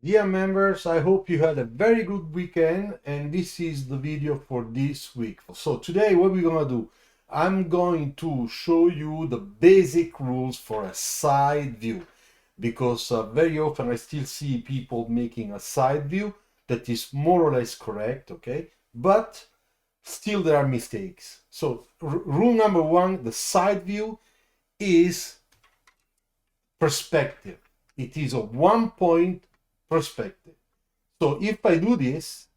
Dear members, I hope you had a very good weekend, and this is the video for this week. So today what we're gonna do, I'm going to show you the basic rules for a side view, because very often I still see people making a side view that is more or less correct, okay? But still there are mistakes. So rule number one, the side view is perspective. It is a 1-point perspective. So if I do this,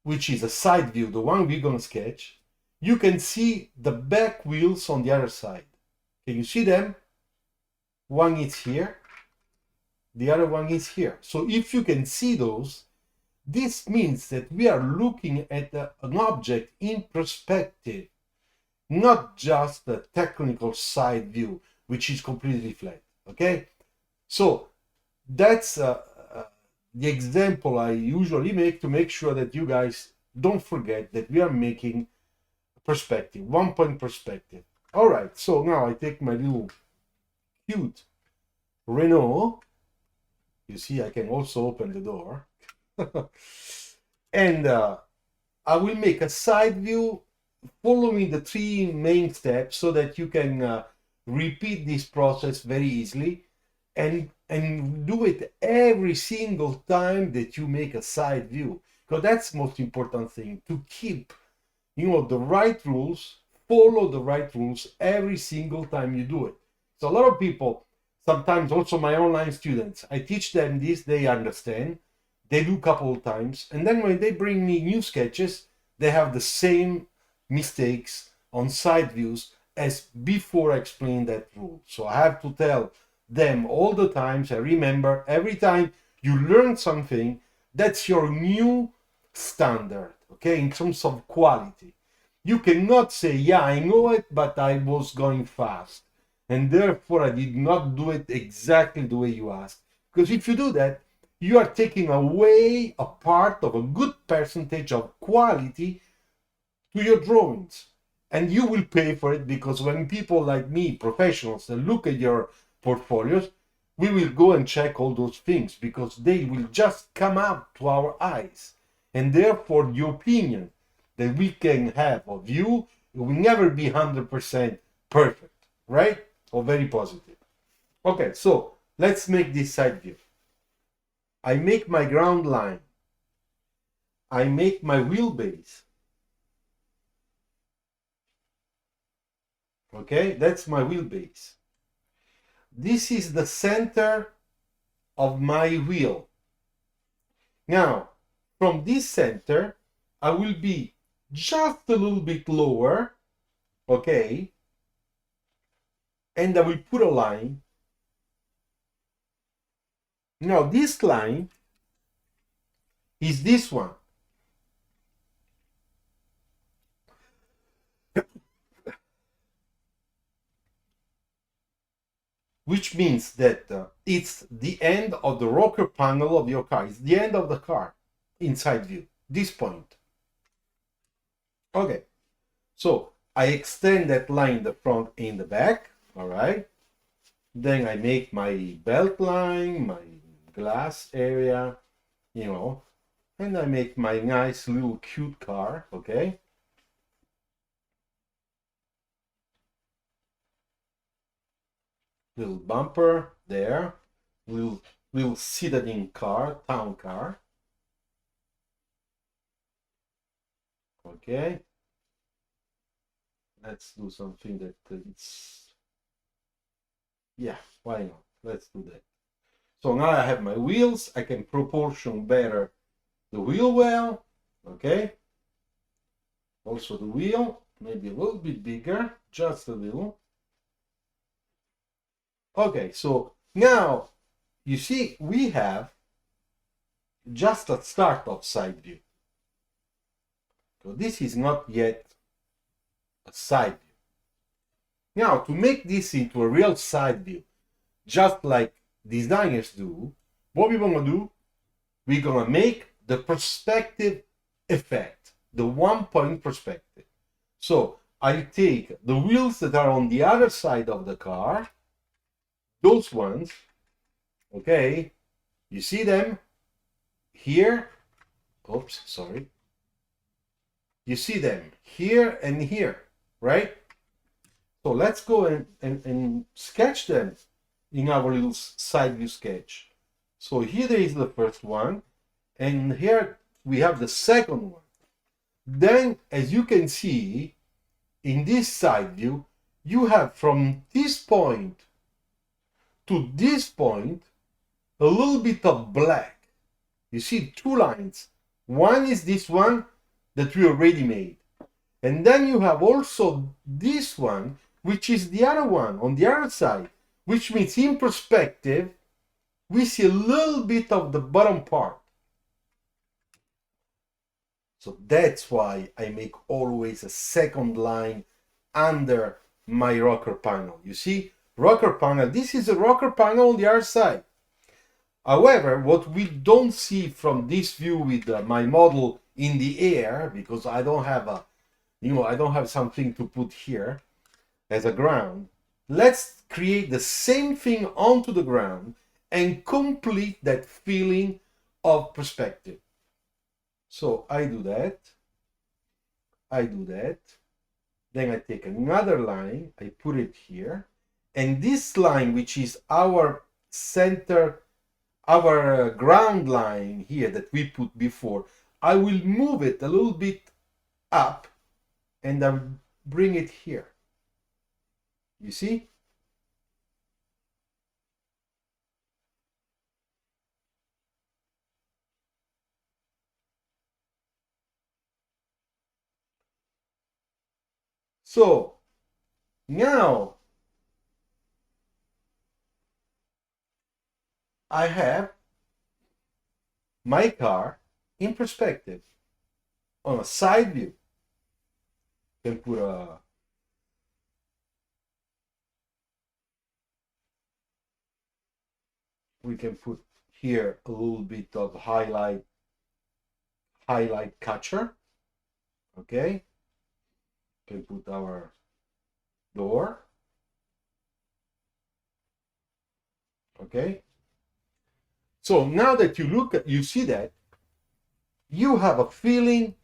which is a side view, the one we're going to sketch, you can see the back wheels on the other side. Can you see them? One is here, the other one is here. So if you can see those, this means that we are looking at an object in perspective, not just the technical side view, which is completely flat, okay? So that's the example I usually make to make sure that you guys don't forget that we are making perspective, 1-point perspective. All right, so now I take my little cute Renault. You see, I can also open the door. And I will make a side view following the 3 main steps so that you can repeat this process very easily and do it every single time that you make a side view, because that's the most important thing, to keep the right rules, follow the right rules every single time you do it. So a lot of people, sometimes also my online students, I teach them this, they understand, they do a couple of times, and then when they bring me new sketches, they have the same mistakes on side views as before I explained that rule. So I have to tell them all the times. I remember every time you learn something, that's your new standard, okay, in terms of quality. You cannot say, yeah, I know it, but I was going fast, and therefore I did not do it exactly the way you asked. Because if you do that, you are taking away a part of a good percentage of quality to your drawings. And you will pay for it, because when people like me, professionals, look at your portfolios, we will go and check all those things, because they will just come out to our eyes. And therefore, the opinion that we can have of you will never be 100% perfect, right? Or very positive. Okay, so let's make this side view. I make my ground line. I make my wheelbase. Okay, that's my wheelbase. This is the center of my wheel. Now, from this center, I will be just a little bit lower, okay? And I will put a line. Now, this line is this one. Which means that it's the end of the rocker panel of your car. It's the end of the car, inside view, this point. Okay, so I extend that line in the front and in the back, all right? Then I make my belt line, my glass area, and I make my nice little cute car, okay? Little bumper there, little citadine car, town car. Okay. Let's do something that it's, yeah, why not? Let's do that. So now I have my wheels. I can proportion better the wheel well, okay? Also the wheel, maybe a little bit bigger, just a little. Okay, so now you see we have just a start of side view. So this is not yet a side view. Now to make this into a real side view, just like designers do, what we're gonna do, we're gonna make the perspective effect, the 1-point perspective. So I take the wheels that are on the other side of the car, those ones, okay, You see them here? Oops, sorry. You see them here and here, right? So let's go and sketch them in our little side view sketch. So here there is the first one, and here we have the second one. Then, as you can see, in this side view, you have from this point to this point a little bit of black. You see two lines. One is this one that we already made. And then you have also this one, which is the other one on the other side, which means in perspective, we see a little bit of the bottom part. So that's why I make always a second line under my rocker panel. You see, rocker panel, this is a rocker panel on the other side. However, what we don't see from this view with my model in the air, because I don't have a, I don't have something to put here as a ground. Let's create the same thing onto the ground and complete that feeling of perspective. So I do that. Then I take another line, I put it here. And this line, which is our center, our ground line here that we put before, I will move it a little bit up and I will bring it here. You see? So now I have my car in perspective on a side view. Can put a we can put here a little bit of highlight catcher. Okay, can put our door. Okay, so now that you look at, you see that you have a feeling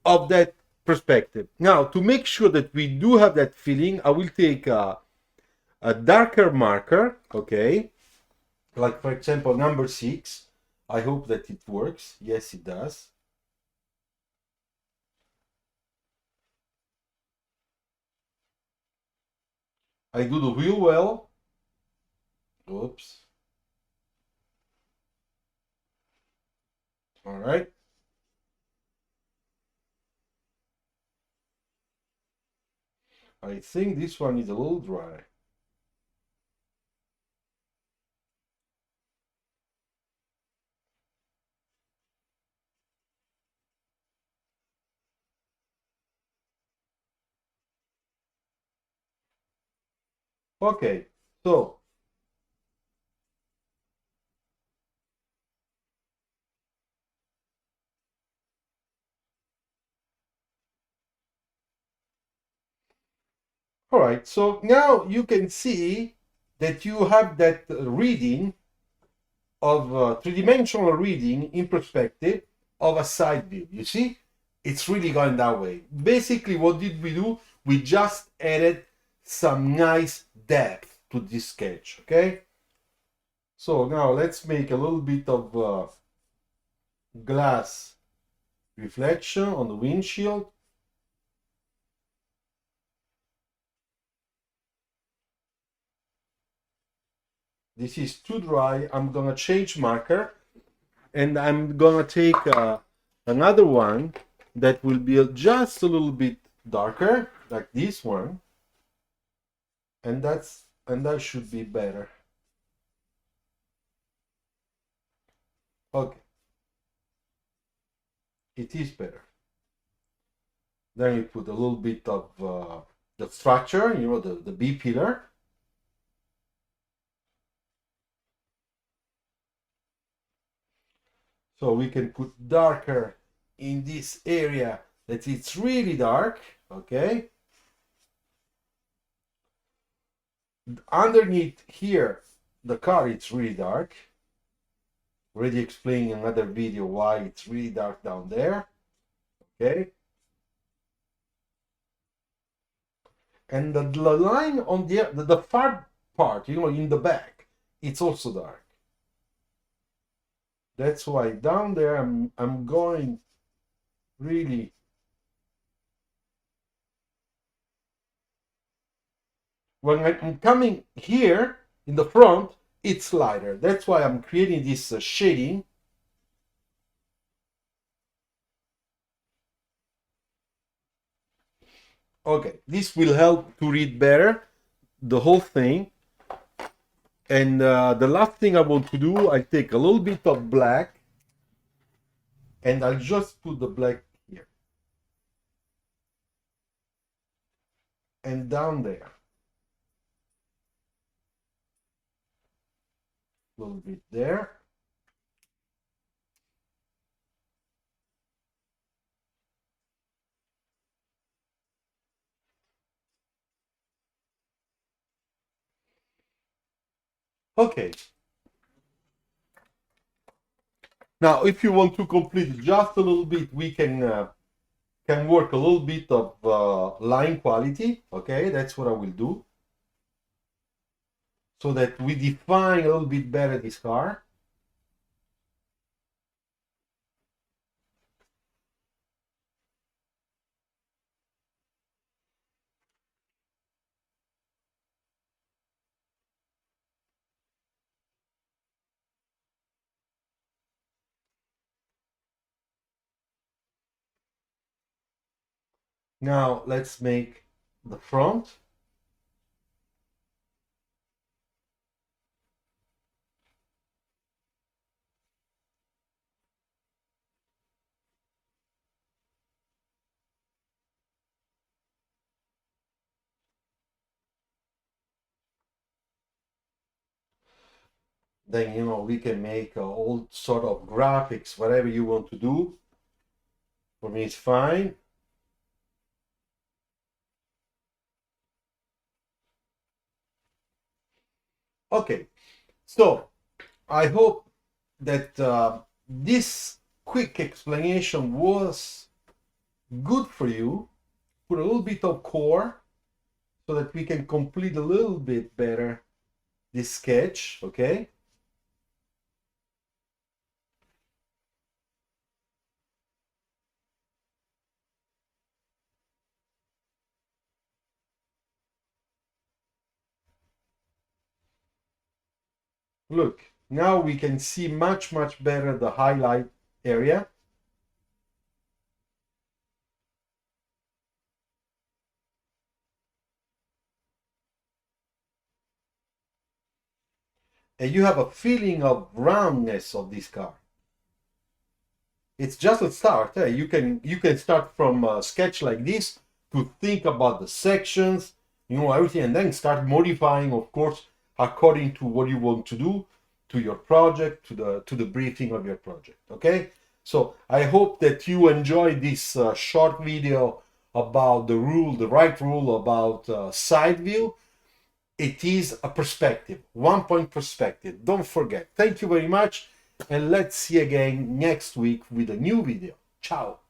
of that perspective. Now, to make sure that we do have that feeling, I will take a darker marker. Okay, like for example number 6. I hope that it works. Yes, it does. I do the wheel well. Oops. All right. I think this one is a little dry. Okay, so all right, so now you can see that you have that reading of three-dimensional reading in perspective of a side view. You see, it's really going that way. Basically, what did we do? We just added some nice depth to this sketch. Okay, so now let's make a little bit of glass reflection on the windshield. This is too dry. I'm gonna change marker and I'm gonna take another one that will be just a little bit darker, like this one, and that should be better. Okay, it is better. Then you put a little bit of the structure, the B pillar. So we can put darker in this area that it's really dark. Okay, underneath here the car it's really dark. Already explained in another video why it's really dark down there. Okay. And the line on the far part, you know, in the back, it's also dark. That's why down there I'm going really. When I'm coming here in the front, it's lighter. That's why I'm creating this shading. Okay, this will help to read better the whole thing. And the last thing I want to do, I take a little bit of black and I'll just put the black here and down there. A little bit there. Okay. Now, if you want to complete just a little bit, we can work a little bit of line quality. Okay, that's what I will do, so that we define a little bit better this car. Now let's make the front. Then, you know, we can make all sort of graphics, whatever you want to do. For me, it's fine. Okay, so I hope that this quick explanation was good for you. Put a little bit of core so that we can complete a little bit better this sketch, okay? Look, now we can see much better the highlight area. And you have a feeling of roundness of this car. It's just a start. You can start from a sketch like this to think about the sections, you know, everything, and then start modifying, of course, according to what you want to do to your project, to the briefing of your project. Okay, so I hope that you enjoyed this short video about the right rule about side view. It is a perspective, 1 point perspective. Don't forget. Thank you very much, and let's see again next week with a new video. Ciao.